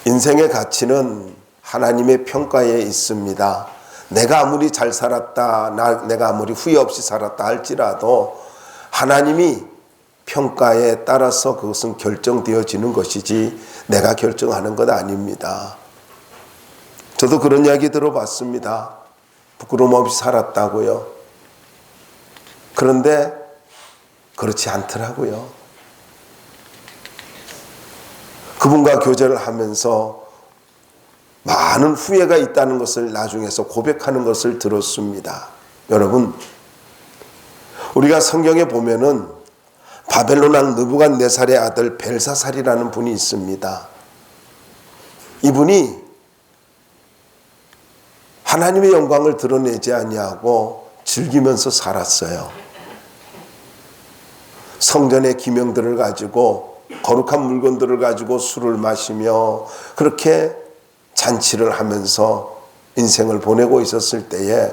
인생의 가치는 하나님의 평가에 있습니다. 내가 아무리 잘 살았다, 내가 아무리 후회 없이 살았다 할지라도 하나님이 평가에 따라서 그것은 결정되어지는 것이지 내가 결정하는 것 아닙니다. 저도 그런 이야기 들어봤습니다. 부끄러움 없이 살았다고요. 그런데 그렇지 않더라고요. 그분과 교제를 하면서 많은 후회가 있다는 것을 나중에서 고백하는 것을 들었습니다. 여러분, 우리가 성경에 보면은 바벨론 왕 느부갓네살의 아들 벨사살이라는 분이 있습니다. 이분이 하나님의 영광을 드러내지 아니하고 즐기면서 살았어요. 성전의 기명들을 가지고 거룩한 물건들을 가지고 술을 마시며 그렇게 잔치를 하면서 인생을 보내고 있었을 때에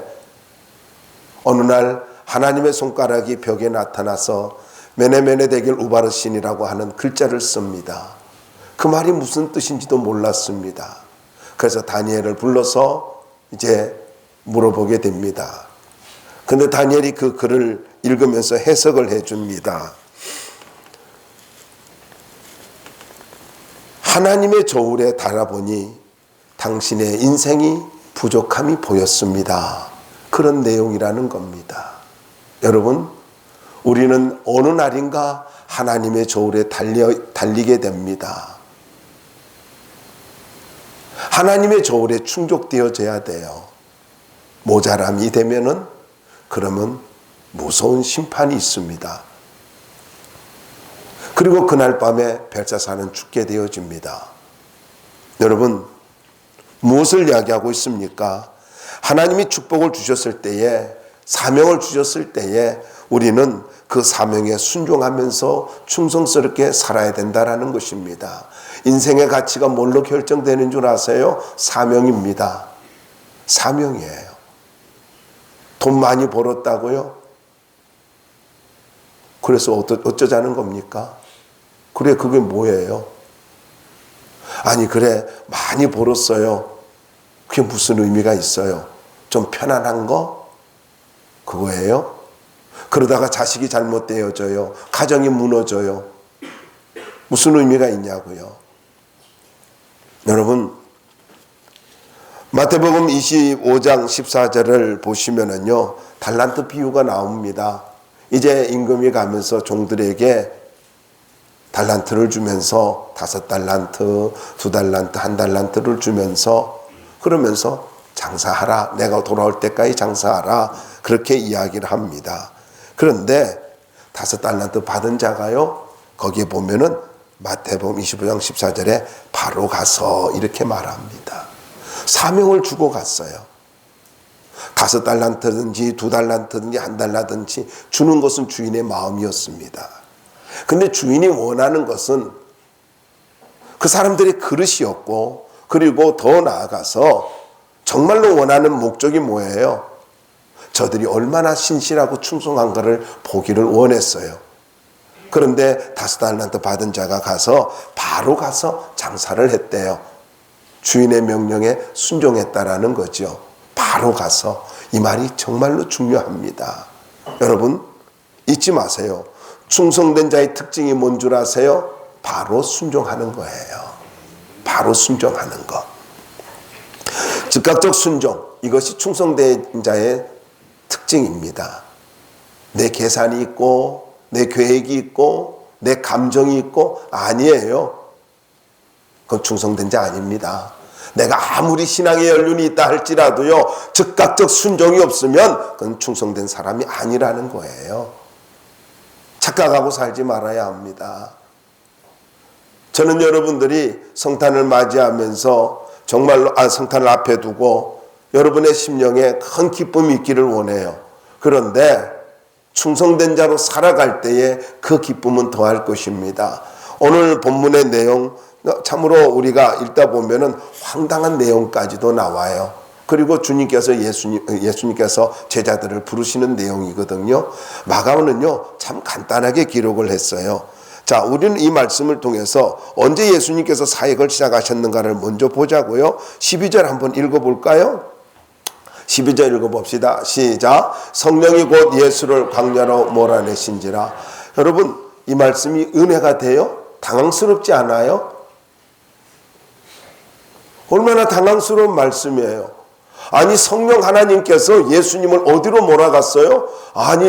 어느 날 하나님의 손가락이 벽에 나타나서 메네메네 데겔 우바르신이라고 하는 글자를 씁니다. 그 말이 무슨 뜻인지도 몰랐습니다. 그래서 다니엘을 불러서 이제 물어보게 됩니다. 근데 다니엘이 그 글을 읽으면서 해석을 해줍니다. 하나님의 저울에 달아보니 당신의 인생이 부족함이 보였습니다. 그런 내용이라는 겁니다. 여러분, 우리는 어느 날인가 하나님의 저울에 달리게 됩니다. 하나님의 저울에 충족되어져야 돼요. 모자람이 되면은 그러면 무서운 심판이 있습니다. 그리고 그날 밤에 벨사살은 죽게 되어집니다. 여러분, 무엇을 이야기하고 있습니까? 하나님이 축복을 주셨을 때에, 사명을 주셨을 때에 우리는 그 사명에 순종하면서 충성스럽게 살아야 된다는 것입니다. 인생의 가치가 뭘로 결정되는 줄 아세요? 사명입니다. 사명이에요. 돈 많이 벌었다고요? 그래서 어쩌자는 겁니까? 그래, 그게 뭐예요? 아니, 그래, 많이 벌었어요. 그게 무슨 의미가 있어요? 좀 편안한 거? 그거예요? 그러다가 자식이 잘못되어져요. 가정이 무너져요. 무슨 의미가 있냐고요? 여러분, 마태복음 25장 14절을 보시면은요, 달란트 비유가 나옵니다. 이제 임금이 가면서 종들에게 달란트를 주면서 5달란트, 2달란트, 1달란트를 주면서 그러면서 장사하라. 내가 돌아올 때까지 장사하라. 그렇게 이야기를 합니다. 그런데 5달란트 받은 자가요, 거기에 보면은 마태복음 25장 14절에 바로 가서 이렇게 말합니다. 사명을 주고 갔어요. 5달란트든지 2달란트든지 1달란트든지 주는 것은 주인의 마음이었습니다. 근데 주인이 원하는 것은 그 사람들의 그릇이었고, 그리고 더 나아가서 정말로 원하는 목적이 뭐예요? 저들이 얼마나 신실하고 충성한가를 보기를 원했어요. 그런데 5달란트 받은 자가 바로 가서 장사를 했대요. 주인의 명령에 순종했다라는 거죠. 바로 가서. 이 말이 정말로 중요합니다. 여러분, 잊지 마세요. 충성된 자의 특징이 뭔 줄 아세요? 바로 순종하는 거예요. 바로 순종하는 것. 즉각적 순종, 이것이 충성된 자의 특징입니다. 내 계산이 있고 내 계획이 있고 내 감정이 있고 아니에요. 그건 충성된 자 아닙니다. 내가 아무리 신앙의 연륜이 있다 할지라도요, 즉각적 순종이 없으면 그건 충성된 사람이 아니라는 거예요. 착각하고 살지 말아야 합니다. 저는 여러분들이 성탄을 맞이하면서 정말로 성탄을 앞에 두고 여러분의 심령에 큰 기쁨이 있기를 원해요. 그런데 충성된 자로 살아갈 때에 그 기쁨은 더할 것입니다. 오늘 본문의 내용 참으로 우리가 읽다 보면은 황당한 내용까지도 나와요. 그리고 예수님께서 제자들을 부르시는 내용이거든요. 마가는요, 참 간단하게 기록을 했어요. 자, 우리는 이 말씀을 통해서 언제 예수님께서 사역을 시작하셨는가를 먼저 보자고요. 12절 한번 읽어볼까요? 12절 읽어봅시다. 시작. 성령이 곧 예수를 광야로 몰아내신지라. 여러분, 이 말씀이 은혜가 돼요? 당황스럽지 않아요? 얼마나 당황스러운 말씀이에요. 아니, 성령 하나님께서 예수님을 어디로 몰아갔어요? 아니,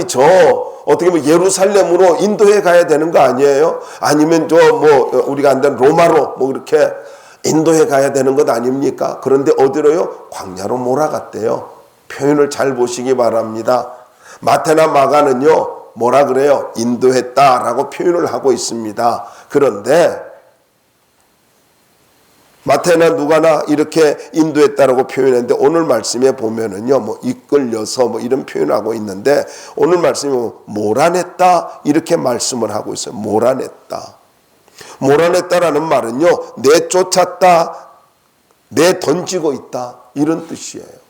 어떻게 보면 예루살렘으로 인도해 가야 되는 거 아니에요? 아니면 우리가 안다는 로마로 그렇게 인도해 가야 되는 것 아닙니까? 그런데 어디로요? 광야로 몰아갔대요. 표현을 잘 보시기 바랍니다. 마태나 마가는요, 뭐라 그래요? 인도했다라고 표현을 하고 있습니다. 그런데 마태나 누가나 이렇게 인도했다라고 표현했는데 오늘 말씀에 보면은요, 이끌려서 이런 표현하고 있는데 오늘 말씀이 몰아냈다 이렇게 말씀을 하고 있어요. 몰아냈다라는 말은요, 내쫓았다, 내던지고 있다 이런 뜻이에요.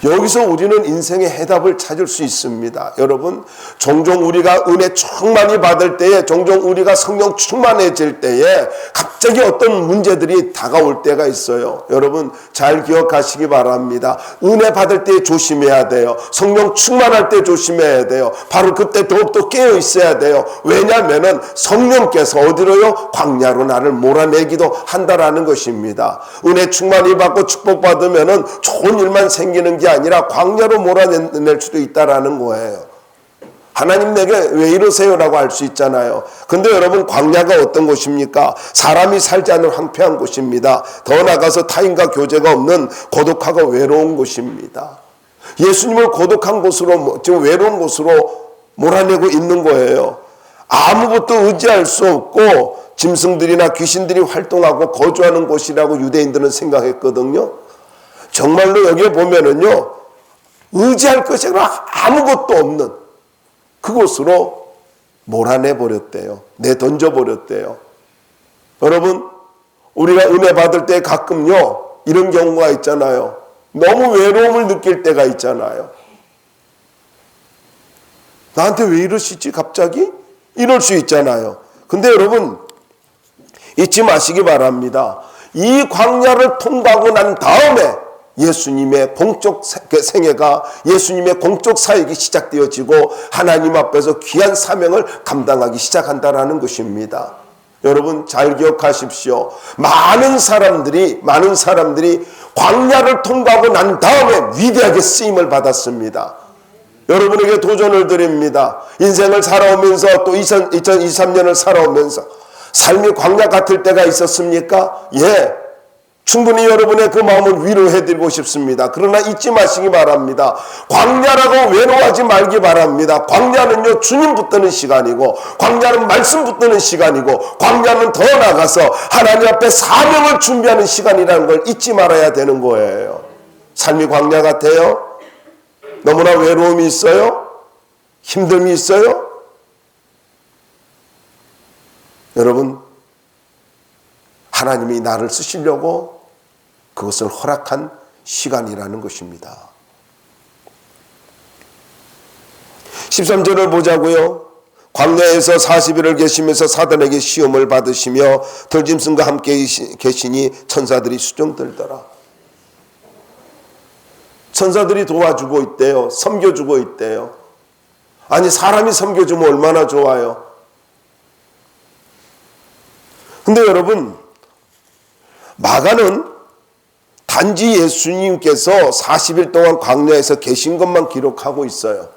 여기서 우리는 인생의 해답을 찾을 수 있습니다. 여러분, 종종 우리가 은혜 충만히 받을 때에, 종종 우리가 성령 충만해질 때에 갑자기 어떤 문제들이 다가올 때가 있어요. 여러분, 잘 기억하시기 바랍니다. 은혜 받을 때 조심해야 돼요. 성령 충만할 때 조심해야 돼요. 바로 그때 더욱더 깨어 있어야 돼요. 왜냐하면 성령께서 어디로요? 광야로 나를 몰아내기도 한다라는 것입니다. 은혜 충만히 받고 축복받으면 좋은 일만 생기는 게 아니라 광야로 몰아낼 수도 있다라는 거예요. 하나님 내게 왜 이러세요라고 할 수 있잖아요. 근데 여러분, 광야가 어떤 곳입니까? 사람이 살지 않는 황폐한 곳입니다. 더 나아가서 타인과 교제가 없는 고독하고 외로운 곳입니다. 예수님을 고독한 곳으로, 지금 외로운 곳으로 몰아내고 있는 거예요. 아무것도 의지할 수 없고 짐승들이나 귀신들이 활동하고 거주하는 곳이라고 유대인들은 생각했거든요. 정말로 여기에 보면은요, 의지할 것이 아무것도 없는 그곳으로 몰아내버렸대요. 내던져버렸대요. 여러분, 우리가 은혜 받을 때 가끔요, 이런 경우가 있잖아요. 너무 외로움을 느낄 때가 있잖아요. 나한테 왜 이러시지 갑자기? 이럴 수 있잖아요. 근데 여러분, 잊지 마시기 바랍니다. 이 광야를 통과하고 난 다음에 예수님의 공적 생애가, 예수님의 공적 사역이 시작되어지고 하나님 앞에서 귀한 사명을 감당하기 시작한다라는 것입니다. 여러분, 잘 기억하십시오. 많은 사람들이 광야를 통과하고 난 다음에 위대하게 쓰임을 받았습니다. 여러분에게 도전을 드립니다. 인생을 살아오면서 또 2023년을 살아오면서 삶이 광야 같을 때가 있었습니까? 예. 충분히 여러분의 그 마음을 위로해드리고 싶습니다. 그러나 잊지 마시기 바랍니다. 광야라고 외로워하지 말기 바랍니다. 광야는요, 주님 붙드는 시간이고, 광야는 말씀 붙드는 시간이고, 광야는 더 나가서 하나님 앞에 사명을 준비하는 시간이라는 걸 잊지 말아야 되는 거예요. 삶이 광야 같아요? 너무나 외로움이 있어요? 힘듦이 있어요? 여러분, 하나님이 나를 쓰시려고 그것을 허락한 시간이라는 것입니다. 13절을 보자고요. 광야에서 40일을 계시면서 사단에게 시험을 받으시며 들짐승과 함께 계시니 천사들이 수종들더라. 천사들이 도와주고 있대요. 섬겨주고 있대요. 아니, 사람이 섬겨주면 얼마나 좋아요. 근데 여러분, 마가는 단지 예수님께서 40일 동안 광야에서 계신 것만 기록하고 있어요.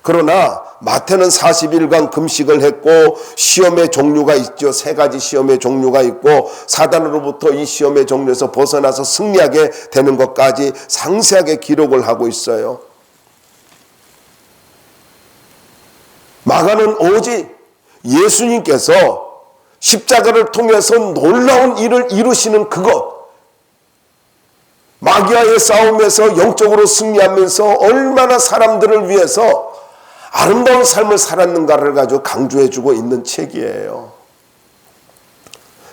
그러나 마태는 40일간 금식을 했고 시험의 종류가 있죠. 3가지 시험의 종류가 있고 사단으로부터 이 시험의 종류에서 벗어나서 승리하게 되는 것까지 상세하게 기록을 하고 있어요. 마가는 오직 예수님께서 십자가를 통해서 놀라운 일을 이루시는 그것, 마귀와의 싸움에서 영적으로 승리하면서 얼마나 사람들을 위해서 아름다운 삶을 살았는가를 가지고 강조해주고 있는 책이에요.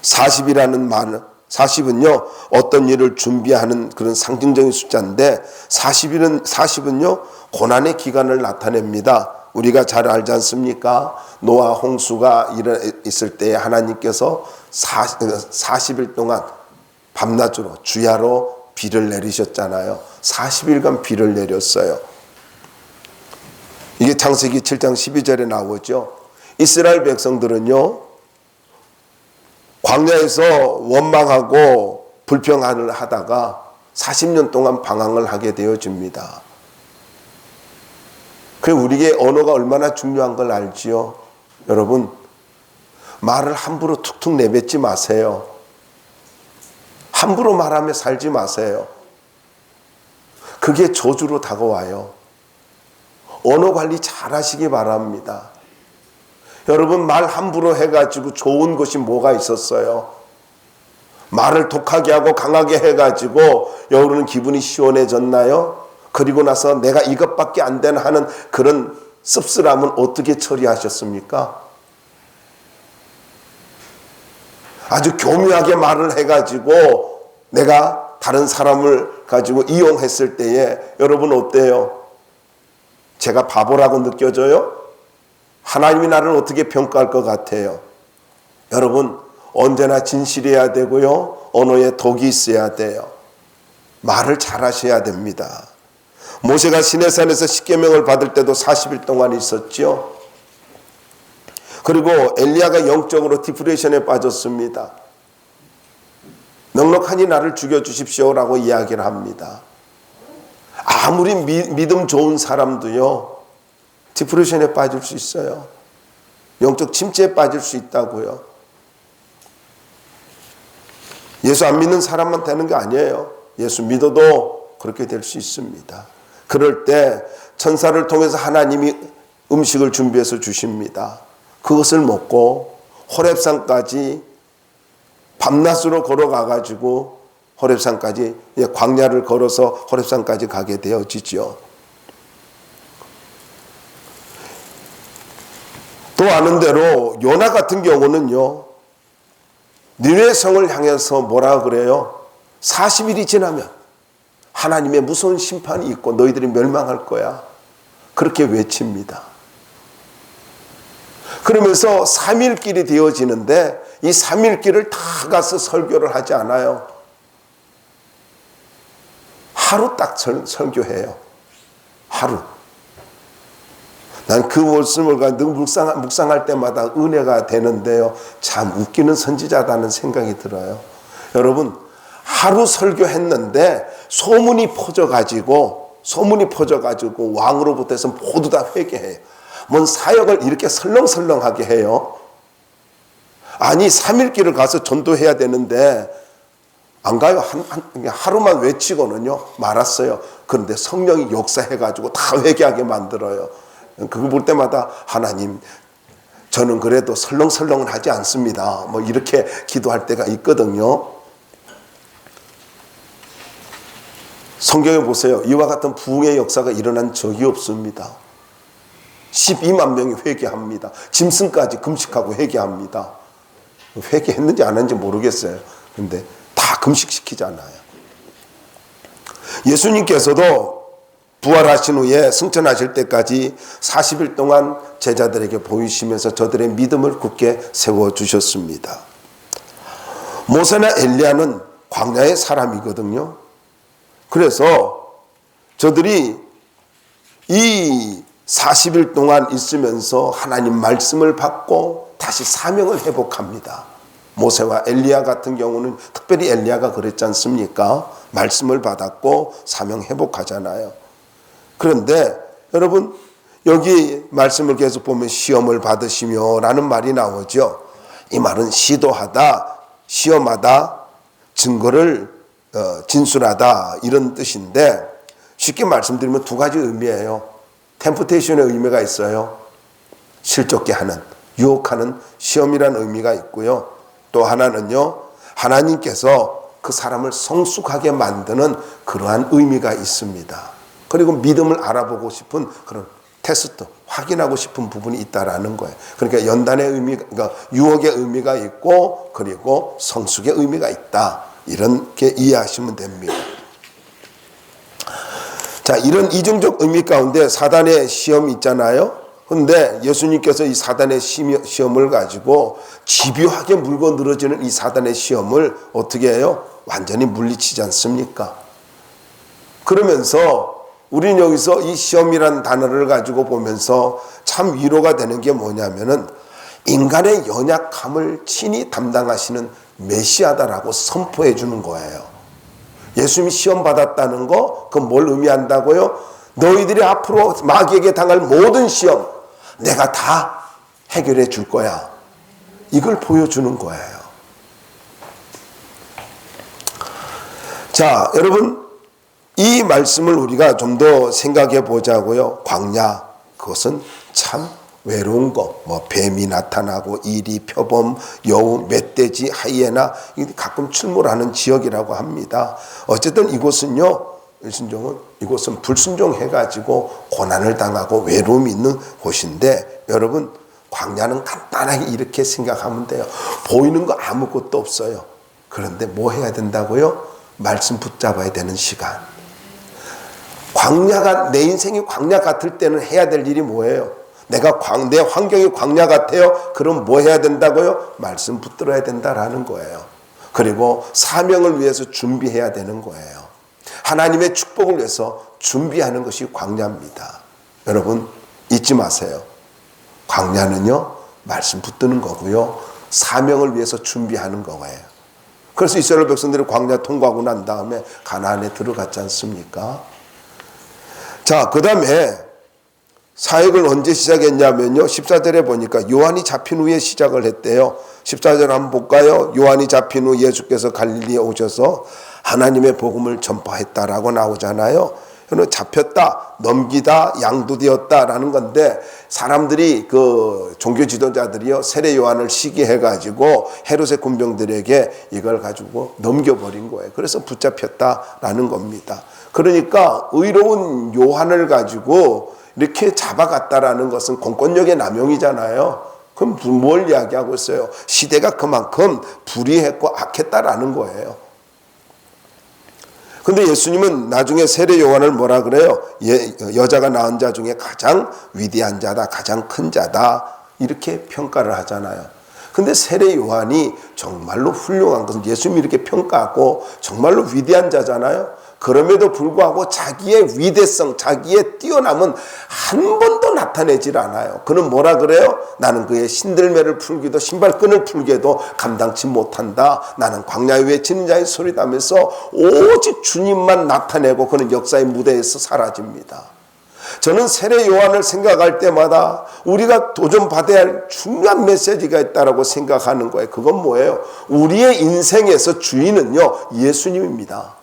40이라는 말, 40은요 어떤 일을 준비하는 그런 상징적인 숫자인데 40은요 고난의 기간을 나타냅니다. 우리가 잘 알지 않습니까? 노아 홍수가 있을 때 하나님께서 40일 동안 밤낮으로 주야로 비를 내리셨잖아요. 40일간 비를 내렸어요. 이게 창세기 7장 12절에 나오죠. 이스라엘 백성들은요, 광야에서 원망하고 불평을 하다가 40년 동안 방황을 하게 되어집니다. 그 우리에게 언어가 얼마나 중요한 걸 알지요? 여러분, 말을 함부로 툭툭 내뱉지 마세요. 함부로 말하며 살지 마세요. 그게 저주로 다가와요. 언어 관리 잘 하시기 바랍니다. 여러분, 말 함부로 해가지고 좋은 것이 뭐가 있었어요? 말을 독하게 하고 강하게 해가지고 여러분 기분이 시원해졌나요? 그리고 나서 내가 이것밖에 안 되나 하는 그런 씁쓸함은 어떻게 처리하셨습니까? 아주 교묘하게 말을 해가지고 내가 다른 사람을 가지고 이용했을 때에 여러분 어때요? 제가 바보라고 느껴져요? 하나님이 나를 어떻게 평가할 것 같아요? 여러분, 언제나 진실해야 되고요. 언어에 덕이 있어야 돼요. 말을 잘 하셔야 됩니다. 모세가 시내산에서 십계명을 받을 때도 40일 동안 있었죠. 그리고 엘리야가 영적으로 디프레션에 빠졌습니다. 넉넉하니 나를 죽여주십시오라고 이야기를 합니다. 아무리 믿음 좋은 사람도요, 디프레션에 빠질 수 있어요. 영적 침체에 빠질 수 있다고요. 예수 안 믿는 사람만 되는 게 아니에요. 예수 믿어도 그렇게 될 수 있습니다. 그럴 때 천사를 통해서 하나님이 음식을 준비해서 주십니다. 그것을 먹고 호렙산까지 밤낮으로 걸어가가지고 호렙산까지, 광야를 걸어서 호렙산까지 가게 되어지죠. 또 아는 대로 요나 같은 경우는요, 니네 성을 향해서 뭐라 그래요? 40일이 지나면 하나님의 무서운 심판이 있고 너희들이 멸망할 거야. 그렇게 외칩니다. 그러면서 3일길이 되어지는데 이 3일길을 다 가서 설교를 하지 않아요. 하루 딱 설교해요. 하루. 난 그 말씀을 늘 묵상할 때마다 은혜가 되는데요. 참 웃기는 선지자다는 생각이 들어요. 여러분, 하루 설교했는데 소문이 퍼져가지고 왕으로부터 해서 모두 다 회개해요. 뭔 사역을 이렇게 설렁설렁하게 해요. 아니 3일길을 가서 전도해야 되는데 안 가요. 하루만 외치고는요 말았어요. 그런데 성령이 역사해가지고 다 회개하게 만들어요. 그거 볼 때마다 하나님, 저는 그래도 설렁설렁은 하지 않습니다. 뭐 이렇게 기도할 때가 있거든요. 성경에 보세요. 이와 같은 부흥의 역사가 일어난 적이 없습니다. 12만 명이 회개합니다. 짐승까지 금식하고 회개합니다. 회개했는지 안 했는지 모르겠어요. 그런데 다 금식시키잖아요. 예수님께서도 부활하신 후에 승천하실 때까지 40일 동안 제자들에게 보이시면서 저들의 믿음을 굳게 세워주셨습니다. 모세나 엘리야는 광야의 사람이거든요. 그래서 저들이 이 40일 동안 있으면서 하나님 말씀을 받고 다시 사명을 회복합니다. 모세와 엘리야 같은 경우는 특별히 엘리야가 그랬지 않습니까? 말씀을 받았고 사명 회복하잖아요. 그런데 여러분, 여기 말씀을 계속 보면 시험을 받으시며 라는 말이 나오죠. 이 말은 시도하다, 시험하다, 증거를 진술하다 이런 뜻인데, 쉽게 말씀드리면 두 가지 의미예요. 템프테이션의 의미가 있어요. 실족게 하는, 유혹하는 시험이라는 의미가 있고요. 또 하나는요, 하나님께서 그 사람을 성숙하게 만드는 그러한 의미가 있습니다. 그리고 믿음을 알아보고 싶은 그런 테스트, 확인하고 싶은 부분이 있다라는 거예요. 그러니까 연단의 의미가, 그러니까 유혹의 의미가 있고, 그리고 성숙의 의미가 있다. 이렇게 이해하시면 됩니다. 자, 이런 이중적 의미 가운데 사단의 시험이 있잖아요. 근데 예수님께서 이 사단의 시험을 가지고 집요하게 물고 늘어지는 이 사단의 시험을 어떻게 해요? 완전히 물리치지 않습니까? 그러면서 우리는 여기서 이 시험이라는 단어를 가지고 보면서 참 위로가 되는 게 뭐냐면은 인간의 연약함을 친히 담당하시는 메시아다라고 선포해 주는 거예요. 예수님이 시험 받았다는 거, 그건 뭘 의미한다고요? 너희들이 앞으로 마귀에게 당할 모든 시험 내가 다 해결해 줄 거야. 이걸 보여주는 거예요. 자, 여러분, 이 말씀을 우리가 좀 더 생각해 보자고요. 광야, 그것은 참 외로운 거, 뭐 뱀이 나타나고 이리, 표범, 여우, 멧돼지, 하이에나 가끔 출몰하는 지역이라고 합니다. 어쨌든 이곳은요, 이곳은 불순종해가지고 고난을 당하고 외로움이 있는 곳인데, 여러분, 광야는 간단하게 이렇게 생각하면 돼요. 보이는 거 아무것도 없어요. 그런데 뭐 해야 된다고요? 말씀 붙잡아야 되는 시간. 광야가, 내 인생이 광야 같을 때는 해야 될 일이 뭐예요? 내 환경이 광야 같아요? 그럼 뭐 해야 된다고요? 말씀 붙들어야 된다라는 거예요. 그리고 사명을 위해서 준비해야 되는 거예요. 하나님의 축복을 위해서 준비하는 것이 광야입니다. 여러분, 잊지 마세요. 광야는요, 말씀 붙드는 거고요, 사명을 위해서 준비하는 거예요. 그래서 이스라엘 백성들이 광야 통과하고 난 다음에 가나안에 들어갔지 않습니까? 자, 그 다음에 사역을 언제 시작했냐면요, 14절에 보니까 요한이 잡힌 후에 시작을 했대요. 14절 한번 볼까요? 요한이 잡힌 후 예수께서 갈릴리에 오셔서 하나님의 복음을 전파했다라고 나오잖아요. 잡혔다, 넘기다, 양도되었다라는 건데, 사람들이 그 종교 지도자들이요, 세례 요한을 시기해가지고 헤롯의 군병들에게 이걸 가지고 넘겨버린 거예요. 그래서 붙잡혔다라는 겁니다. 그러니까 의로운 요한을 가지고 이렇게 잡아갔다라는 것은 공권력의 남용이잖아요. 그럼 뭘 이야기하고 있어요? 시대가 그만큼 불의했고 악했다라는 거예요. 근데 예수님은 나중에 세례 요한을 뭐라 그래요? 여자가 낳은 자 중에 가장 위대한 자다, 가장 큰 자다, 이렇게 평가를 하잖아요. 근데 세례 요한이 정말로 훌륭한 것은 예수님이 이렇게 평가하고 정말로 위대한 자잖아요. 그럼에도 불구하고 자기의 위대성, 자기의 뛰어남은 한 번도 나타내질 않아요. 그는 뭐라 그래요? 나는 그의 신들매를 풀기도 신발끈을 풀기도 감당치 못한다. 나는 광야에 외치는 자의 소리다면서 오직 주님만 나타내고 그는 역사의 무대에서 사라집니다. 저는 세례 요한을 생각할 때마다 우리가 도전받아야 할 중요한 메시지가 있다고 생각하는 거예요. 그건 뭐예요? 우리의 인생에서 주인은요, 예수님입니다.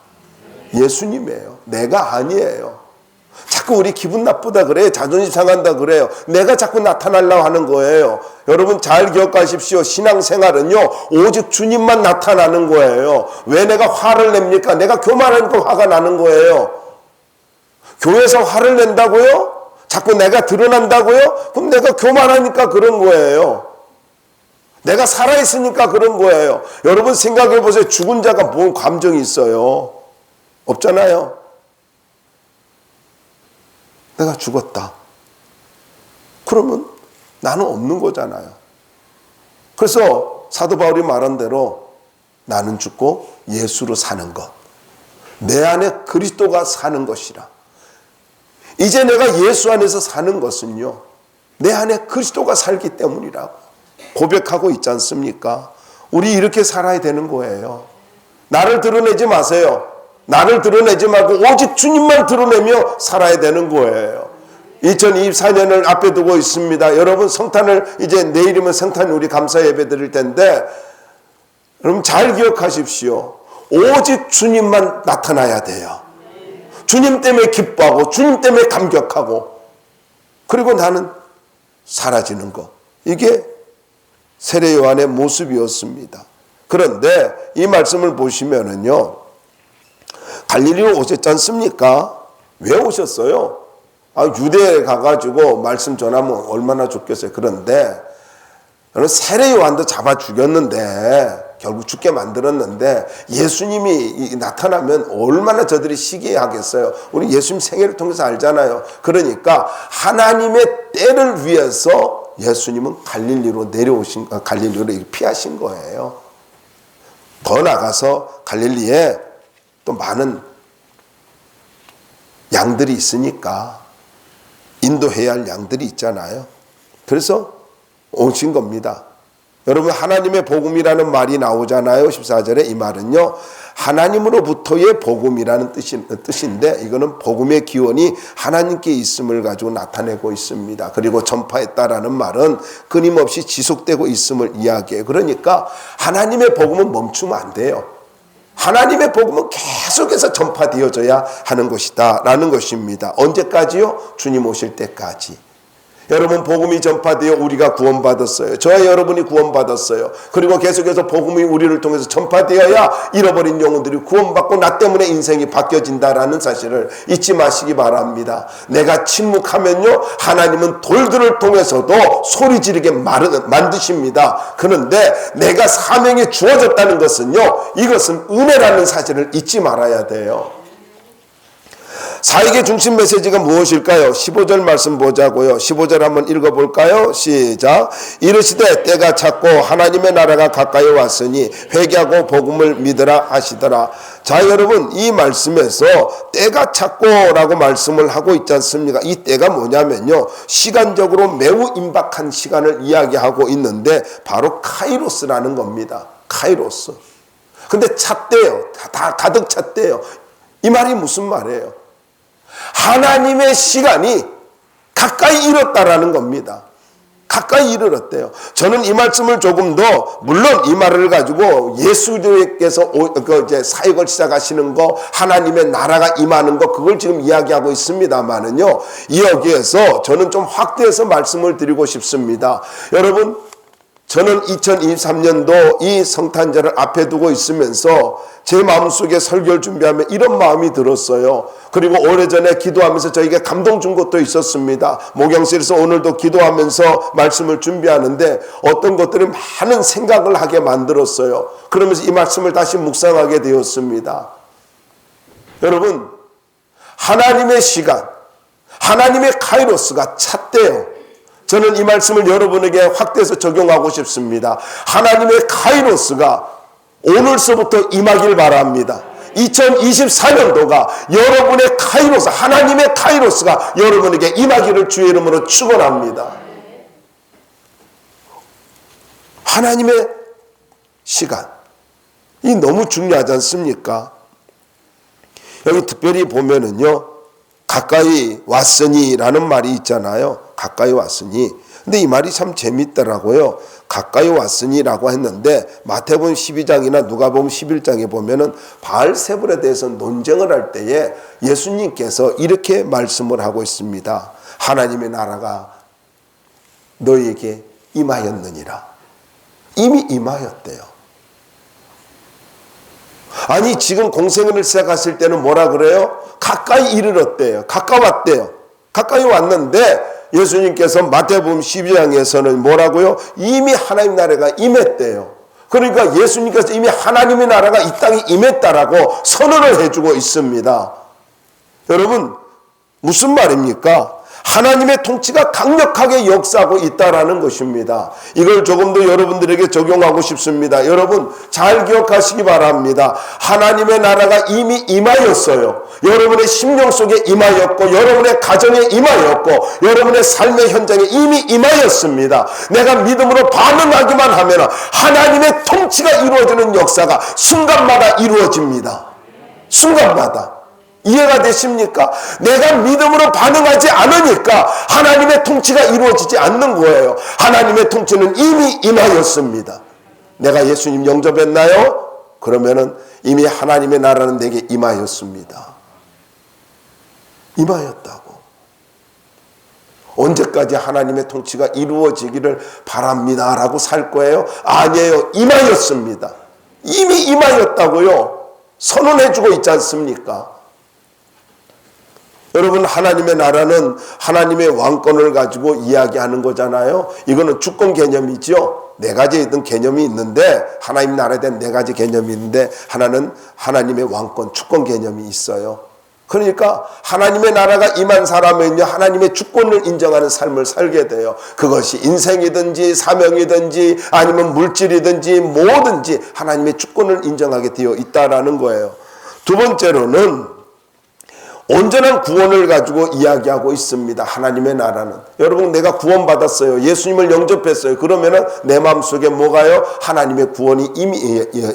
예수님이에요. 내가 아니에요. 자꾸 우리 기분 나쁘다 그래요. 자존심 상한다 그래요. 내가 자꾸 나타나려고 하는 거예요. 여러분 잘 기억하십시오. 신앙생활은요, 오직 주님만 나타나는 거예요. 왜 내가 화를 냅니까? 내가 교만하니까 화가 나는 거예요. 교회에서 화를 낸다고요? 자꾸 내가 드러난다고요? 그럼 내가 교만하니까 그런 거예요. 내가 살아있으니까 그런 거예요. 여러분 생각해 보세요. 죽은 자가 뭔 감정이 있어요? 없잖아요. 내가 죽었다. 그러면 나는 없는 거잖아요. 그래서 사도 바울이 말한 대로 나는 죽고 예수로 사는 것. 내 안에 그리스도가 사는 것이라. 이제 내가 예수 안에서 사는 것은요, 내 안에 그리스도가 살기 때문이라고 고백하고 있지 않습니까? 우리 이렇게 살아야 되는 거예요. 나를 드러내지 마세요. 나를 드러내지 말고 오직 주님만 드러내며 살아야 되는 거예요. 2024년을 앞에 두고 있습니다. 여러분 성탄을 이제 내일이면 성탄 우리 감사 예배 드릴 텐데, 여러분 잘 기억하십시오. 오직 주님만 나타나야 돼요. 주님 때문에 기뻐하고 주님 때문에 감격하고, 그리고 나는 사라지는 것. 이게 세례 요한의 모습이었습니다. 그런데 이 말씀을 보시면은요, 갈릴리로 오셨지 않습니까? 왜 오셨어요? 유대에 가가지고 말씀 전하면 얼마나 좋겠어요. 그런데 세례 요한도 잡아 죽였는데 결국 죽게 만들었는데 예수님이 나타나면 얼마나 저들이 시기하겠어요. 우리 예수님 생애를 통해서 알잖아요. 그러니까 하나님의 때를 위해서 예수님은 갈릴리로 피하신 거예요. 더 나가서 갈릴리에 또 많은 양들이 있으니까 인도해야 할 양들이 있잖아요. 그래서 오신 겁니다. 여러분, 하나님의 복음이라는 말이 나오잖아요. 14절에 이 말은요, 하나님으로부터의 복음이라는 뜻인데, 이거는 복음의 기원이 하나님께 있음을 가지고 나타내고 있습니다. 그리고 전파했다라는 말은 끊임없이 지속되고 있음을 이야기해요. 그러니까 하나님의 복음은 멈추면 안 돼요. 하나님의 복음은 계속해서 전파되어져야 하는 것이다 라는 것입니다. 언제까지요? 주님 오실 때까지. 여러분, 복음이 전파되어 우리가 구원받았어요. 저와 여러분이 구원받았어요. 그리고 계속해서 복음이 우리를 통해서 전파되어야 잃어버린 영혼들이 구원받고 나 때문에 인생이 바뀌어진다라는 사실을 잊지 마시기 바랍니다. 내가 침묵하면요, 하나님은 돌들을 통해서도 소리 지르게 만드십니다. 그런데 내가 사명이 주어졌다는 것은요, 이것은 은혜라는 사실을 잊지 말아야 돼요. 사역의 중심 메시지가 무엇일까요? 15절 말씀 보자고요. 15절 한번 읽어볼까요? 시작. 이르시되 때가 찼고 하나님의 나라가 가까이 왔으니 회개하고 복음을 믿으라 하시더라. 자, 여러분, 이 말씀에서 때가 찼고라고 말씀을 하고 있지 않습니까? 이 때가 뭐냐면요, 시간적으로 매우 임박한 시간을 이야기하고 있는데 바로 카이로스라는 겁니다. 카이로스. 근데 찼대요. 다 가득 찼대요. 이 말이 무슨 말이에요? 하나님의 시간이 가까이 이뤘다라는 겁니다. 가까이 이르렀대요. 저는 이 말씀을 조금 더, 물론 이 말을 가지고 예수님께서 이제 사역을 시작하시는 거, 하나님의 나라가 임하는 거, 그걸 지금 이야기하고 있습니다만은요, 여기에서 저는 좀 확대해서 말씀을 드리고 싶습니다. 여러분, 저는 2023년도 이 성탄절을 앞에 두고 있으면서 제 마음속에 설교를 준비하면 이런 마음이 들었어요. 그리고 오래전에 기도하면서 저에게 감동 준 것도 있었습니다. 목양실에서 오늘도 기도하면서 말씀을 준비하는데 어떤 것들이 많은 생각을 하게 만들었어요. 그러면서 이 말씀을 다시 묵상하게 되었습니다. 여러분, 하나님의 시간, 하나님의 카이로스가 찼대요. 저는 이 말씀을 여러분에게 확대해서 적용하고 싶습니다. 하나님의 카이로스가 오늘서부터 임하길 바랍니다. 2024년도가 여러분의 카이로스, 하나님의 카이로스가 여러분에게 임하기를 주의 이름으로 축원합니다. 하나님의 시간, 이 너무 중요하지 않습니까? 여기 특별히 보면은요, 가까이 왔으니라는 말이 있잖아요. 가까이 왔으니. 근데 이 말이 참 재밌더라고요. 가까이 왔으니라고 했는데 마태복음 12장이나 누가복음 11장에 보면은 바알세불에 대해서 논쟁을 할 때에 예수님께서 이렇게 말씀을 하고 있습니다. 하나님의 나라가 너희에게 임하였느니라. 이미 임하였대요. 아니, 지금 공생을 시작했을 때는 뭐라 그래요? 가까이 이르렀대요. 가까웠대요. 가까이 왔는데 예수님께서 마태복음 12장에서는 뭐라고요? 이미 하나님 나라가 임했대요. 그러니까 예수님께서 이미 하나님의 나라가 이 땅에 임했다라고 선언을 해주고 있습니다. 여러분, 무슨 말입니까? 하나님의 통치가 강력하게 역사하고 있다라는 것입니다. 이걸 조금 더 여러분들에게 적용하고 싶습니다. 여러분, 잘 기억하시기 바랍니다. 하나님의 나라가 이미 임하였어요. 여러분의 심령 속에 임하였고, 여러분의 가정에 임하였고, 여러분의 삶의 현장에 이미 임하였습니다. 내가 믿음으로 반응하기만 하면 하나님의 통치가 이루어지는 역사가 순간마다 이루어집니다. 순간마다. 이해가 되십니까? 내가 믿음으로 반응하지 않으니까 하나님의 통치가 이루어지지 않는 거예요. 하나님의 통치는 이미 임하였습니다. 내가 예수님 영접했나요? 그러면은 이미 하나님의 나라는 내게 임하였습니다. 임하였다고. 언제까지 하나님의 통치가 이루어지기를 바랍니다라고 살 거예요? 아니에요. 임하였습니다. 이미 임하였다고요. 선언해주고 있지 않습니까? 여러분, 하나님의 나라는 하나님의 왕권을 가지고 이야기하는 거잖아요. 이거는 주권 개념이죠. 네 가지 있던 개념이 있는데, 하나님 나라에 대한 네 가지 개념이 있는데, 하나는 하나님의 왕권, 주권 개념이 있어요. 그러니까 하나님의 나라가 임한 사람은요, 하나님의 주권을 인정하는 삶을 살게 돼요. 그것이 인생이든지 사명이든지 아니면 물질이든지 뭐든지 하나님의 주권을 인정하게 되어 있다라는 거예요. 두 번째로는 온전한 구원을 가지고 이야기하고 있습니다. 하나님의 나라는. 여러분, 내가 구원받았어요. 예수님을 영접했어요. 그러면은 내 마음속에 뭐가요? 하나님의 구원이 이미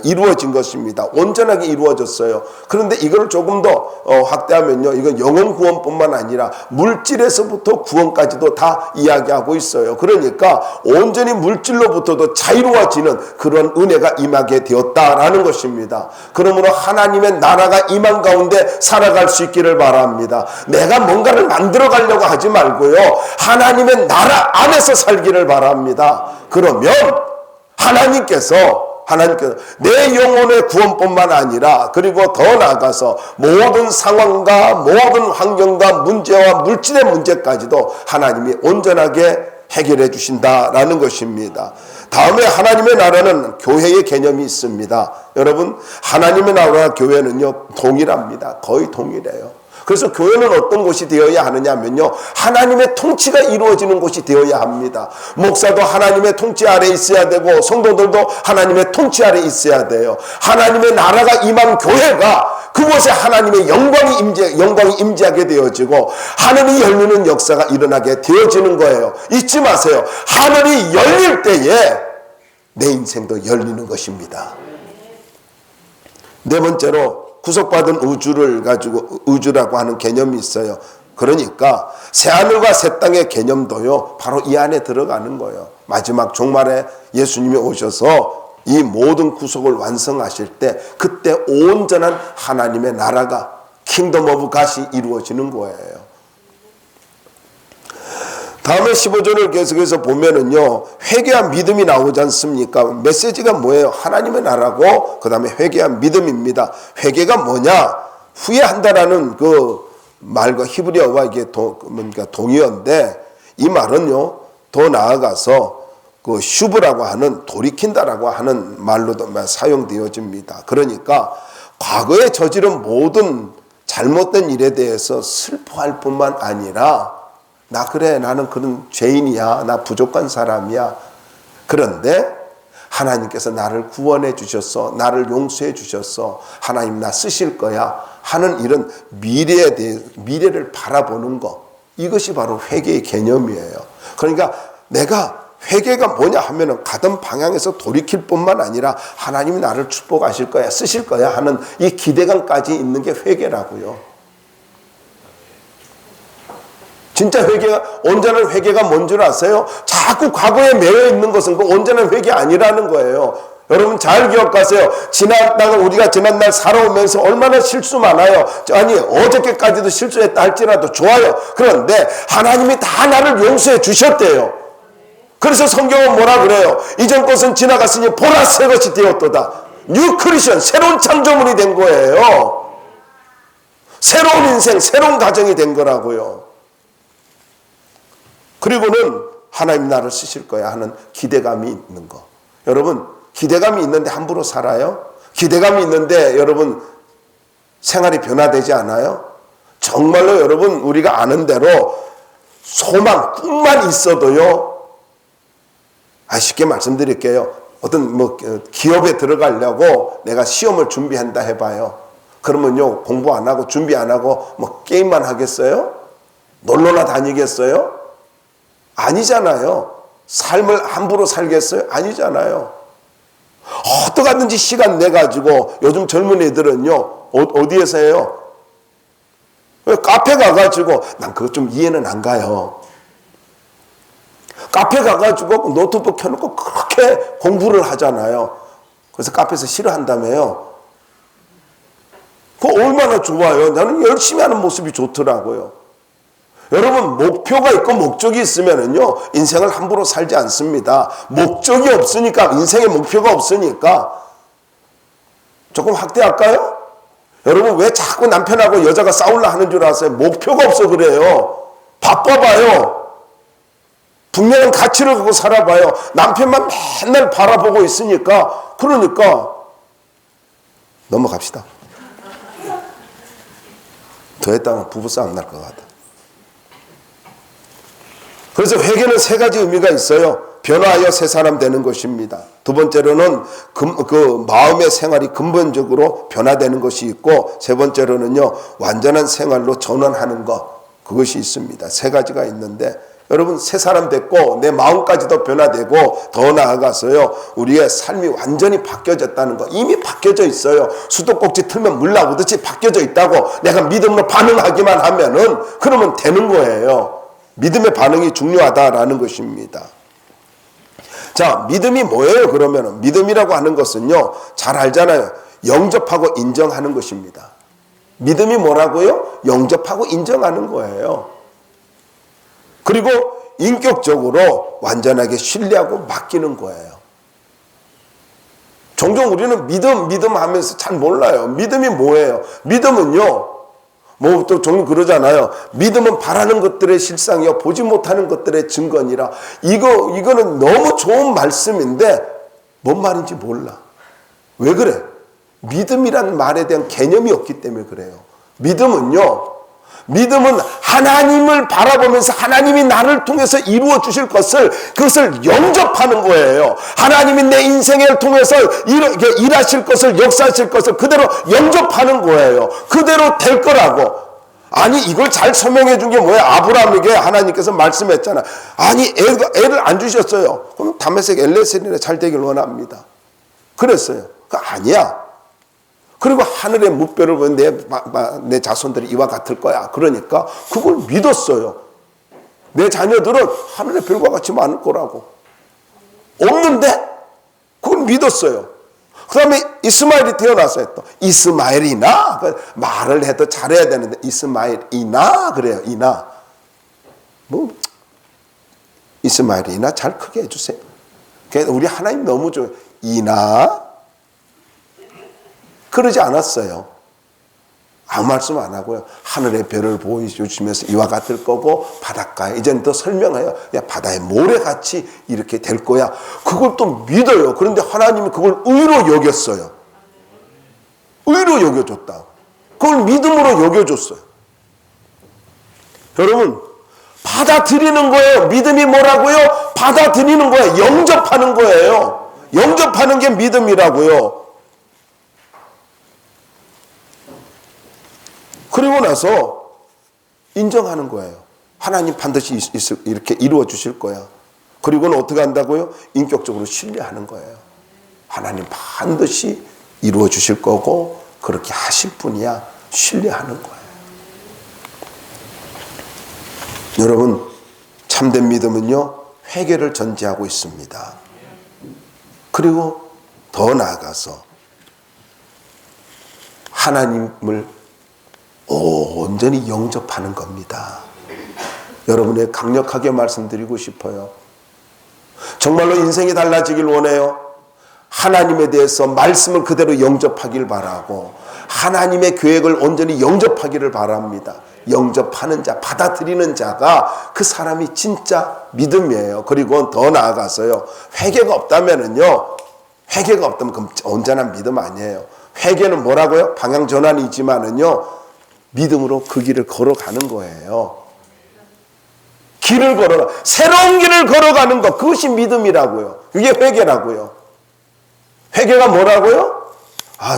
이루어진 것입니다. 온전하게 이루어졌어요. 그런데 이걸 조금 더 확대하면요, 이건 영혼 구원뿐만 아니라 물질에서부터 구원까지도 다 이야기하고 있어요. 그러니까 온전히 물질로부터도 자유로워지는 그런 은혜가 임하게 되었다라는 것입니다. 그러므로 하나님의 나라가 임한 가운데 살아갈 수 있기를 바랍니다. 내가 뭔가를 만들어 가려고 하지 말고요, 하나님의 나라 안에서 살기를 바랍니다. 그러면 하나님께서 내 영혼의 구원뿐만 아니라, 그리고 더 나아가서 모든 상황과 모든 환경과 문제와 물질의 문제까지도 하나님이 온전하게 해결해 주신다라는 것입니다. 다음에 하나님의 나라는 교회의 개념이 있습니다. 여러분, 하나님의 나라와 교회는요, 동일합니다. 거의 동일해요. 그래서 교회는 어떤 곳이 되어야 하느냐면요, 하나님의 통치가 이루어지는 곳이 되어야 합니다. 목사도 하나님의 통치 아래 있어야 되고, 성도들도 하나님의 통치 아래 있어야 돼요. 하나님의 나라가 임한 교회가 그곳에 하나님의 영광이 임재하게 되어지고, 하늘이 열리는 역사가 일어나게 되어지는 거예요. 잊지 마세요. 하늘이 열릴 때에 내 인생도 열리는 것입니다. 네 번째로, 구속받은 우주를 가지고, 우주라고 하는 개념이 있어요. 그러니까 새하늘과 새 땅의 개념도요, 바로 이 안에 들어가는 거예요. 마지막 종말에 예수님이 오셔서 이 모든 구속을 완성하실 때, 그때 온전한 하나님의 나라가, 킹덤 오브 갓이 이루어지는 거예요. 다음에 15절을 계속해서 보면은요, 회개와 믿음이 나오지 않습니까? 메시지가 뭐예요? 하나님의 나라고, 그 다음에 회개와 믿음입니다. 회개가 뭐냐? 후회한다라는 그 말과 히브리어와 이게 동의어인데, 이 말은요, 더 나아가서 그 슈브라고 하는, 돌이킨다라고 하는 말로도 사용되어집니다. 그러니까 과거에 저지른 모든 잘못된 일에 대해서 슬퍼할 뿐만 아니라, 나는 그런 죄인이야, 나 부족한 사람이야. 그런데 하나님께서 나를 구원해 주셨어, 나를 용서해 주셨어, 하나님 나 쓰실 거야 하는 이런 미래를 바라보는 것, 이것이 바로 회개의 개념이에요. 그러니까 내가 회개가 뭐냐 하면은 가던 방향에서 돌이킬 뿐만 아니라 하나님이 나를 축복하실 거야, 쓰실 거야 하는 이 기대감까지 있는 게 회개라고요. 진짜 온전한 회개가 뭔 줄 아세요? 자꾸 과거에 매여 있는 것은 그 온전한 회개 아니라는 거예요. 여러분 잘 기억하세요. 우리가 지난날 살아오면서 얼마나 실수 많아요. 아니, 어저께까지도 실수했다 할지라도 좋아요. 그런데 하나님이 다 나를 용서해 주셨대요. 그래서 성경은 뭐라 그래요? 이전 것은 지나갔으니 보라 새 것이 되었도다. 뉴 크리스천, 새로운 창조물이 된 거예요. 새로운 인생, 새로운 가정이 된 거라고요. 그리고는 하나님 나를 쓰실 거야 하는 기대감이 있는 거. 여러분, 기대감이 있는데 함부로 살아요? 기대감이 있는데 여러분 생활이 변화되지 않아요? 정말로 여러분, 우리가 아는 대로 소망, 꿈만 있어도요, 쉽게 말씀드릴게요. 어떤 기업에 들어가려고 내가 시험을 준비한다 해봐요. 그러면요, 공부 안 하고 준비 안 하고 게임만 하겠어요? 놀러나 다니겠어요? 아니잖아요. 삶을 함부로 살겠어요? 아니잖아요. 어떡하든지 시간 내가지고, 요즘 젊은 애들은요, 어디에서 해요? 카페 가가지고, 난 그거 좀 이해는 안 가요. 카페 가가지고 노트북 켜놓고 그렇게 공부를 하잖아요. 그래서 카페에서 싫어한다며요. 그거 얼마나 좋아요. 나는 열심히 하는 모습이 좋더라고요. 여러분, 목표가 있고 목적이 있으면은요, 인생을 함부로 살지 않습니다. 목적이 없으니까, 인생의 목표가 없으니까, 조금 확대할까요? 여러분 왜 자꾸 남편하고 여자가 싸우려 하는 줄 아세요? 목표가 없어 그래요. 바빠봐요. 분명한 가치를 갖고 살아봐요. 남편만 맨날 바라보고 있으니까. 그러니까 넘어갑시다. 더 했다가 부부싸움 날 것 같아. 그래서 회개는 세 가지 의미가 있어요. 변화하여 새 사람 되는 것입니다. 두 번째로는 그 마음의 생활이 근본적으로 변화되는 것이 있고, 세 번째로는요, 완전한 생활로 전환하는 것, 그것이 있습니다. 세 가지가 있는데, 여러분 새 사람 됐고 내 마음까지도 변화되고, 더 나아가서요 우리의 삶이 완전히 바뀌어졌다는 거, 이미 바뀌어져 있어요. 수도꼭지 틀면 물 나오듯이 바뀌어져 있다고 내가 믿음으로 반응하기만 하면은 그러면 되는 거예요. 믿음의 반응이 중요하다라는 것입니다. 자, 믿음이 뭐예요? 그러면은 믿음이라고 하는 것은요, 잘 알잖아요. 영접하고 인정하는 것입니다. 믿음이 뭐라고요? 영접하고 인정하는 거예요. 그리고 인격적으로 완전하게 신뢰하고 맡기는 거예요. 종종 우리는 믿음 하면서 잘 몰라요. 믿음이 뭐예요? 믿음은요, 뭐 또 종종 그러잖아요. 믿음은 바라는 것들의 실상이요 보지 못하는 것들의 증거니라. 이거는 너무 좋은 말씀인데 뭔 말인지 몰라. 왜 그래? 믿음이란 말에 대한 개념이 없기 때문에 그래요. 믿음은 하나님을 바라보면서 하나님이 나를 통해서 이루어 주실 그것을 영접하는 거예요. 하나님이 내 인생을 통해서 일하실 것을, 역사하실 것을 그대로 영접하는 거예요. 그대로 될 거라고. 아니, 이걸 잘 설명해 준 게 뭐야? 아브라함에게 하나님께서 말씀했잖아. 아니, 애를 안 주셨어요. 그럼 다메섹 엘레셀이나 잘 되길 원합니다. 그랬어요. 아니야. 그리고 하늘의 무뼈를 보면 내 자손들이 이와 같을 거야. 그러니까 그걸 믿었어요. 내 자녀들은 하늘의 별과 같이 많을 거라고. 없는데 그걸 믿었어요. 그 다음에 이스마엘이 태어났어요. 또 이스마엘이나, 말을 해도 잘해야 되는데 이스마엘이나 그래요. 이나. 뭐 이스마엘이나 잘 크게 해주세요. 우리 하나님 너무 좋아요. 이나. 그러지 않았어요. 아무 말씀 안 하고요. 하늘의 별을 보여주시면서 이와 같을 거고, 바닷가에 이제는 더 설명해요. 야, 바다의 모래같이 이렇게 될 거야. 그걸 또 믿어요. 그런데 하나님이 그걸 의로 여겼어요. 의로 여겨줬다. 그걸 믿음으로 여겨줬어요. 여러분, 받아들이는 거예요. 믿음이 뭐라고요? 받아들이는 거예요. 영접하는 거예요. 영접하는 게 믿음이라고요. 그리고 나서 인정하는 거예요. 하나님 반드시 이렇게 이루어 주실 거야. 그리고는 어떻게 한다고요? 인격적으로 신뢰하는 거예요. 하나님 반드시 이루어 주실 거고 그렇게 하실 분이야. 신뢰하는 거예요. 여러분, 참된 믿음은요, 회개를 전제하고 있습니다. 그리고 더 나아가서 하나님을 온전히 영접하는 겁니다. 여러분에게 강력하게 말씀드리고 싶어요. 정말로 인생이 달라지길 원해요. 하나님에 대해서 말씀을 그대로 영접하길 바라고 하나님의 계획을 온전히 영접하기를 바랍니다. 영접하는 자, 받아들이는 자가 그 사람이 진짜 믿음이에요. 그리고 더 나아가서요, 회개가 없다면 그럼 온전한 믿음 아니에요. 회개는 뭐라고요? 방향 전환이지만은요, 믿음으로 그 길을 걸어가는 거예요. 새로운 길을 걸어가는 것, 그것이 믿음이라고요. 그게 회개라고요. 회개가 뭐라고요?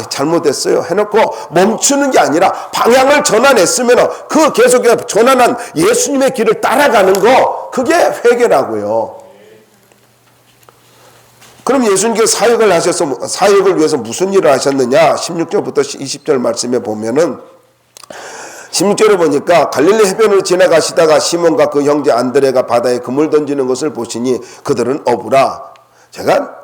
잘못했어요 해놓고 멈추는 게 아니라 방향을 전환했으면 그 계속 전환한 예수님의 길을 따라가는 거, 그게 회개라고요. 그럼 예수님께서 사역을 위해서 무슨 일을 하셨느냐? 16절부터 20절 말씀에 보면은 16절에 보니까 갈릴리 해변으로 지나가시다가 시몬과 그 형제 안드레가 바다에 그물 던지는 것을 보시니 그들은 어부라. 제가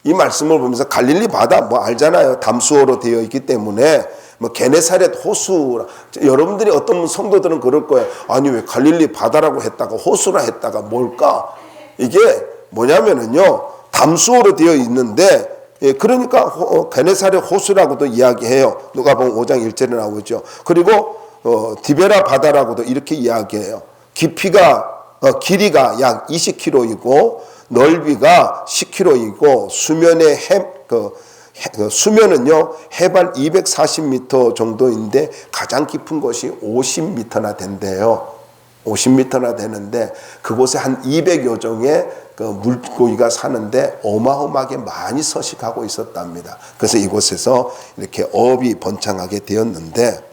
이 말씀을 보면서 갈릴리 바다 뭐 알잖아요. 담수어로 되어 있기 때문에 뭐 게네사렛 호수, 여러분들이 어떤 성도들은 그럴 거예요. 아니 왜 갈릴리 바다라고 했다가 호수라 했다가 뭘까? 이게 뭐냐면은요, 담수어로 되어 있는데 예, 그러니까 게네사렛 호수라고도 이야기해요. 누가복음 5장 1절에 나오죠. 그리고 디베라 바다라고도 이렇게 이야기해요. 길이가 약 20km이고 넓이가 10km이고 수면은요 해발 240m 정도인데 가장 깊은 곳이 50m나 된대요. 50m나 되는데 그곳에 한 200여 종의 물고기가 사는데 어마어마하게 많이 서식하고 있었답니다. 그래서 이곳에서 이렇게 어업이 번창하게 되었는데,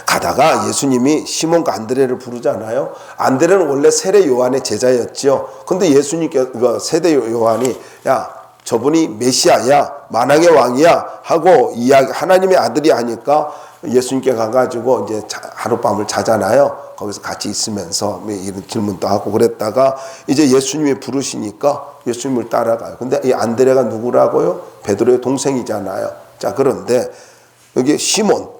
가다가 예수님이 시몬과 안드레를 부르잖아요. 안드레는 원래 세례 요한의 제자였죠. 근데 예수님께서 세례 요한이 야, 저분이 메시아야, 만왕의 왕이야 하고 이야기, 하나님의 아들이 하니까 예수님께 가가지고 이제 하룻밤을 자잖아요. 거기서 같이 있으면서 이런 질문도 하고 그랬다가 이제 예수님이 부르시니까 예수님을 따라가요. 근데 이 안드레가 누구라고요? 베드로의 동생이잖아요. 자, 그런데 여기 시몬,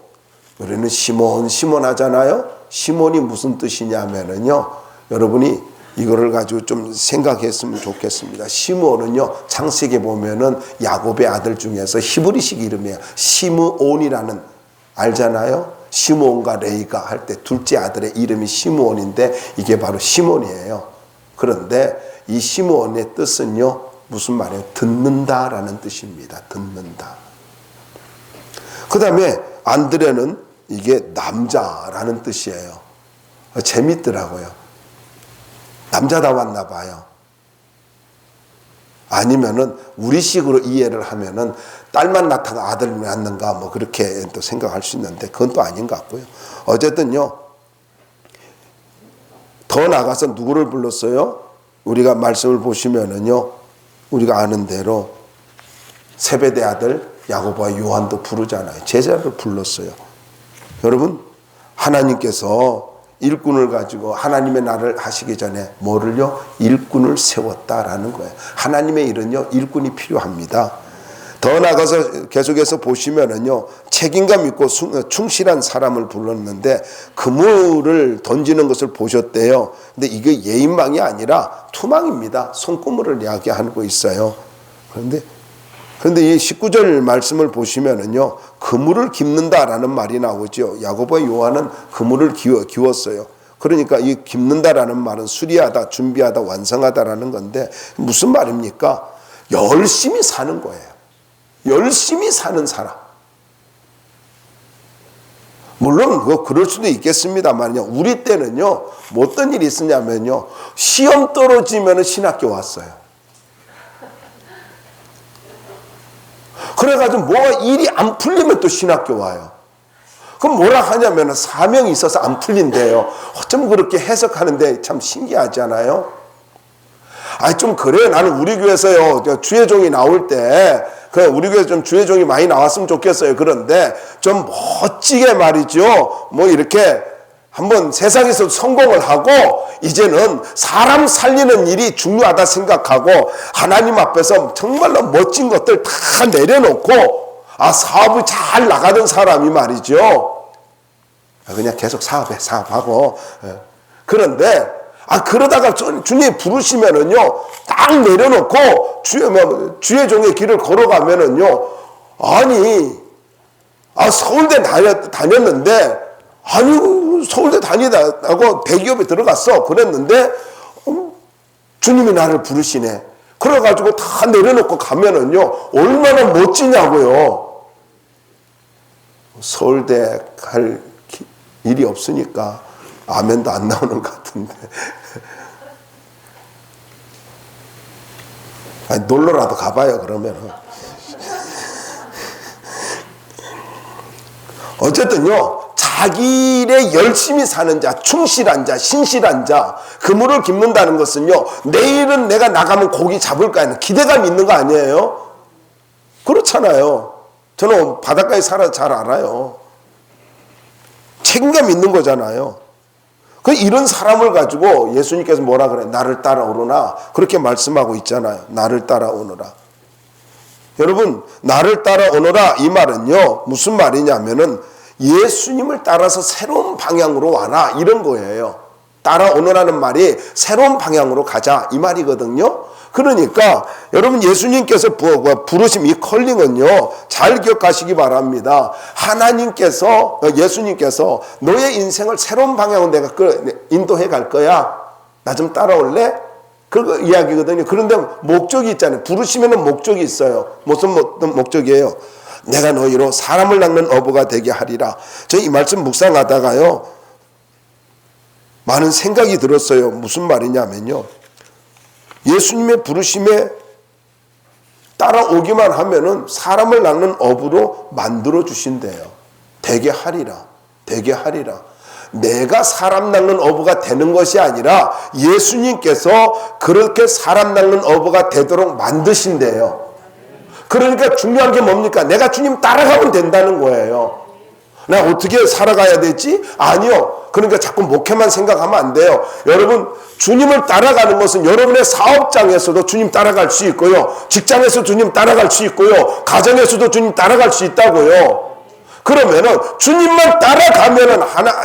우리는 시몬 하잖아요. 시몬이 무슨 뜻이냐면은요, 여러분이 이거를 가지고 좀 생각했으면 좋겠습니다. 시므온은요, 창세기에 보면은 야곱의 아들 중에서 히브리식 이름이에요. 시므온이라는, 알잖아요. 시므온과 레이가 할 때 둘째 아들의 이름이 시므온인데 이게 바로 시몬이에요. 그런데 이 시므온의 뜻은요, 무슨 말이에요? 듣는다라는 뜻입니다. 듣는다. 그 다음에 안드레는 이게 남자라는 뜻이에요. 재밌더라고요. 남자다웠나 봐요. 아니면은 우리식으로 이해를 하면은 딸만 낳다가 아들을 낳는가 뭐 그렇게 또 생각할 수 있는데 그건 또 아닌 것 같고요. 어쨌든요, 더 나가서 누구를 불렀어요? 우리가 말씀을 보시면은요, 우리가 아는 대로 세베대 아들 야고보와 요한도 부르잖아요. 제자를 불렀어요. 여러분, 하나님께서 일꾼을 가지고 하나님의 나라를 하시기 전에 뭐를요? 일꾼을 세웠다라는 거예요. 하나님의 일은요, 일꾼이 필요합니다. 더 나가서 계속해서 보시면은요, 책임감 있고 충실한 사람을 불렀는데 그물을 던지는 것을 보셨대요. 근데 이게 예인망이 아니라 투망입니다. 손그물을 이야기하고 있어요. 그런데 이 19절 말씀을 보시면은요, 그물을 깁는다라는 말이 나오죠. 야고보와 요한은 그물을 기웠어요. 그러니까 이 깁는다라는 말은 수리하다, 준비하다, 완성하다라는 건데 무슨 말입니까? 열심히 사는 거예요. 열심히 사는 사람. 물론 그럴 수도 있겠습니다만요. 우리 때는요, 뭐 어떤 일이 있었냐면요, 시험 떨어지면 신학교 왔어요. 그래가지고 뭐가 일이 안 풀리면 또 신학교 와요. 그럼 뭐라 하냐면 사명이 있어서 안 풀린대요. 어쩜 그렇게 해석하는데 참 신기하잖아요. 아니 좀 그래요. 나는 우리 교회에서요, 주의종이 나올 때 우리 교회 좀 주의종이 많이 나왔으면 좋겠어요. 그런데 좀 멋지게 말이죠, 뭐 이렇게 한번 세상에서 성공을 하고 이제는 사람 살리는 일이 중요하다 생각하고 하나님 앞에서 정말로 멋진 것들 다 내려놓고 사업이 잘 나가던 사람이 말이죠, 그냥 계속 사업하고. 그런데 그러다가 주님이 부르시면은요, 딱 내려놓고 주의 종의 길을 걸어가면은요, 서울대 다녔는데, 서울대 다니다고 대기업에 들어갔어. 그랬는데, 주님이 나를 부르시네. 그래가지고 다 내려놓고 가면은요, 얼마나 멋지냐고요. 서울대 갈 일이 없으니까 아멘도 안 나오는 것 같은데. 놀러라도 가봐요, 그러면은. 어쨌든요, 자기 일에 열심히 사는 자, 충실한 자, 신실한 자, 그물을 깁는다는 것은요, 내일은 내가 나가면 고기 잡을 거 아니에요. 기대감이 있는 거 아니에요? 그렇잖아요. 저는 바닷가에 살아서 잘 알아요. 책임감 있는 거잖아요. 이런 사람을 가지고 예수님께서 뭐라 그래? 나를 따라오르나? 그렇게 말씀하고 있잖아요. 나를 따라오너라. 여러분, 나를 따라오너라 이 말은요, 무슨 말이냐면은 예수님을 따라서 새로운 방향으로 와라, 이런 거예요. 따라오너라는 말이 새로운 방향으로 가자 이 말이거든요. 그러니까 여러분 예수님께서 부르심 이 컬링은요 잘 기억하시기 바랍니다. 하나님께서 예수님께서 너의 인생을 새로운 방향으로 내가 인도해 갈 거야. 나 좀 따라올래? 그 이야기거든요. 그런데 목적이 있잖아요. 부르심에는 목적이 있어요. 무슨 목적이에요? 내가 너희로 사람을 낚는 어부가 되게 하리라. 저 이 말씀 묵상하다가요 많은 생각이 들었어요. 무슨 말이냐면요, 예수님의 부르심에 따라오기만 하면은 사람을 낚는 어부로 만들어 주신대요. 되게 하리라. 되게 하리라. 내가 사람 낚는 어부가 되는 것이 아니라 예수님께서 그렇게 사람 낚는 어부가 되도록 만드신대요. 그러니까 중요한 게 뭡니까? 내가 주님 따라가면 된다는 거예요. 나 어떻게 살아가야 되지? 아니요. 그러니까 자꾸 목회만 생각하면 안 돼요. 여러분, 주님을 따라가는 것은 여러분의 사업장에서도 주님 따라갈 수 있고요, 직장에서 주님 따라갈 수 있고요, 가정에서도 주님 따라갈 수 있다고요. 그러면은 주님만 따라가면은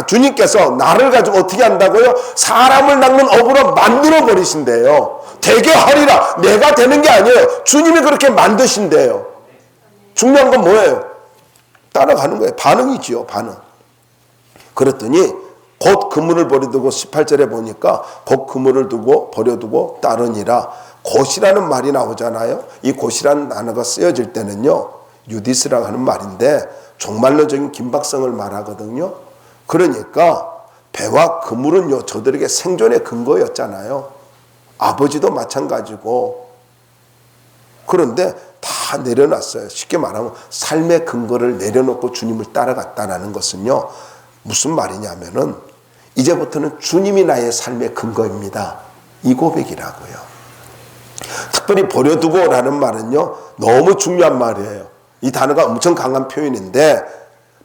주님께서 나를 가지고 어떻게 한다고요? 사람을 낚는 어부로 만들어 버리신대요. 되게 하리라. 내가 되는 게 아니에요. 주님이 그렇게 만드신대요. 중요한 건 뭐예요? 따라가는 거예요. 반응이지요. 반응. 그랬더니 곧 그물을 버려두고 18절에 보니까 곧 그물을 두고 버려두고 따르니라. 곧이라는 말이 나오잖아요. 이 곧이라는 단어가 쓰여질 때는요 유디스라고 하는 말인데 종말론적인 긴박성을 말하거든요. 그러니까 배와 그물은요 저들에게 생존의 근거였잖아요. 아버지도 마찬가지고. 그런데 다 내려놨어요. 쉽게 말하면 삶의 근거를 내려놓고 주님을 따라갔다는 것은요 무슨 말이냐면은 이제부터는 주님이 나의 삶의 근거입니다. 이 고백이라고요. 특별히 버려두고라는 말은요 너무 중요한 말이에요. 이 단어가 엄청 강한 표현인데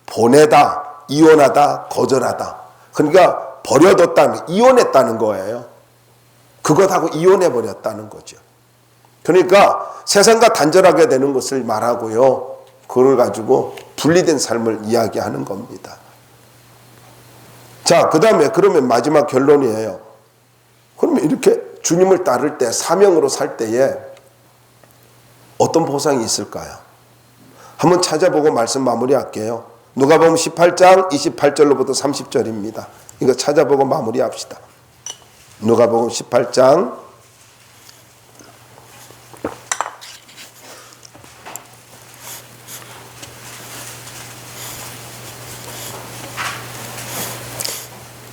보내다, 이혼하다, 거절하다. 그러니까 버려뒀다는, 이혼했다는 거예요. 그것하고 이혼해버렸다는 거죠. 그러니까 세상과 단절하게 되는 것을 말하고요, 그걸 가지고 분리된 삶을 이야기하는 겁니다. 자, 그 다음에 그러면 마지막 결론이에요. 그러면 이렇게 주님을 따를 때, 사명으로 살 때에 어떤 보상이 있을까요? 한번 찾아보고 말씀 마무리할게요. 누가복음 18장 28절로부터 30절입니다. 이거 찾아보고 마무리합시다. 누가복음 18장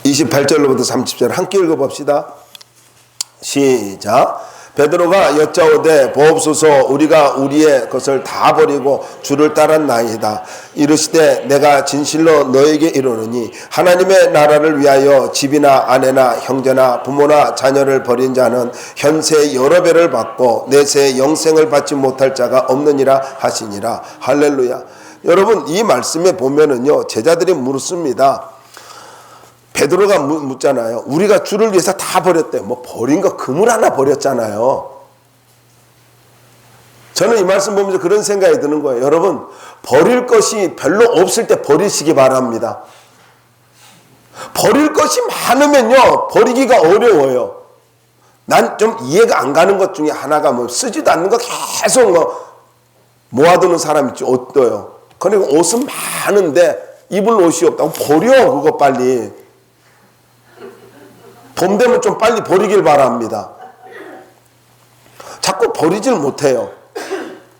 28절로부터 30절 함께 읽어봅시다. 시작. 베드로가 여짜오되 보옵소서, 우리가 우리의 것을 다 버리고 주를 따랐나이다. 이르시되 내가 진실로 너에게 이르노니 하나님의 나라를 위하여 집이나 아내나 형제나 부모나 자녀를 버린 자는 현세 여러 배를 받고 내세 영생을 받지 못할 자가 없느니라 하시니라. 할렐루야. 여러분, 이 말씀에 보면은요 제자들이 물었습니다. 베드로가 묻잖아요. 우리가 주를 위해서 다 버렸대. 뭐 버린 거 그물 하나 버렸잖아요. 저는 이 말씀 보면서 그런 생각이 드는 거예요. 여러분, 버릴 것이 별로 없을 때 버리시기 바랍니다. 버릴 것이 많으면요 버리기가 어려워요. 난 좀 이해가 안 가는 것 중에 하나가 뭐 쓰지도 않는 거 계속 모아두는 사람 있죠. 옷도요. 그리고 옷은 많은데 입을 옷이 없다고 버려. 그거 빨리. 봄 되면 좀 빨리 버리길 바랍니다. 자꾸 버리질 못해요.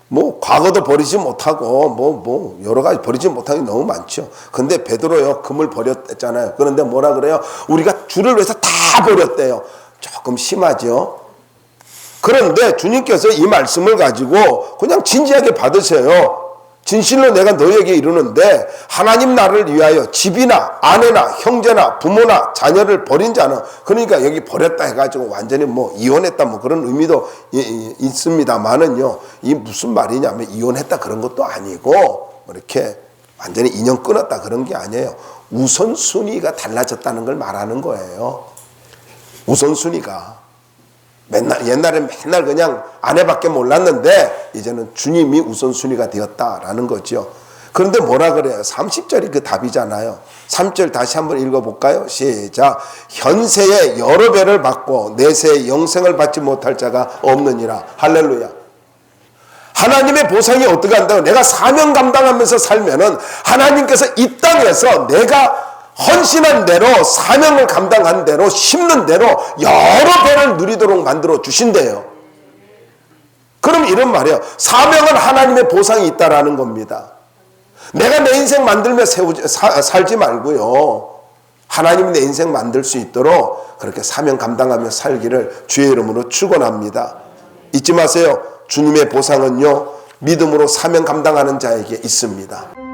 뭐 과거도 버리지 못하고 여러 가지 버리지 못한 게 너무 많죠. 근데 베드로요 금을 버렸잖아요. 그런데 뭐라 그래요? 우리가 주를 위해서 다 버렸대요. 조금 심하죠. 그런데 주님께서 이 말씀을 가지고 그냥 진지하게 받으세요. 진실로 내가 너에게 이르는데 하나님 나라를 위하여 집이나 아내나 형제나 부모나 자녀를 버린 자는, 그러니까 여기 버렸다 해가지고 완전히 뭐 이혼했다 뭐 그런 의미도 있습니다만은요, 이 무슨 말이냐면 이혼했다 그런 것도 아니고 이렇게 완전히 인연 끊었다 그런 게 아니에요. 우선순위가 달라졌다는 걸 말하는 거예요. 우선순위가 옛날에 맨날 그냥 아내밖에 몰랐는데 이제는 주님이 우선순위가 되었다라는 거죠. 그런데 뭐라 그래요? 30절이 그 답이잖아요. 3절 다시 한번 읽어볼까요? 시작. 현세에 여러 배를 받고 내세에 영생을 받지 못할 자가 없느니라. 할렐루야. 하나님의 보상이 어떻게 한다고? 내가 사명 감당하면서 살면은 하나님께서 이 땅에서 내가 헌신한 대로 사명을 감당한 대로 심는 대로 여러 배를 누리도록 만들어 주신대요. 그럼 이런 말이에요. 사명은 하나님의 보상이 있다라는 겁니다. 내가 내 인생 만들며 살지 말고요. 하나님이 내 인생 만들 수 있도록 그렇게 사명 감당하며 살기를 주의 이름으로 축원합니다. 잊지 마세요. 주님의 보상은요, 믿음으로 사명 감당하는 자에게 있습니다.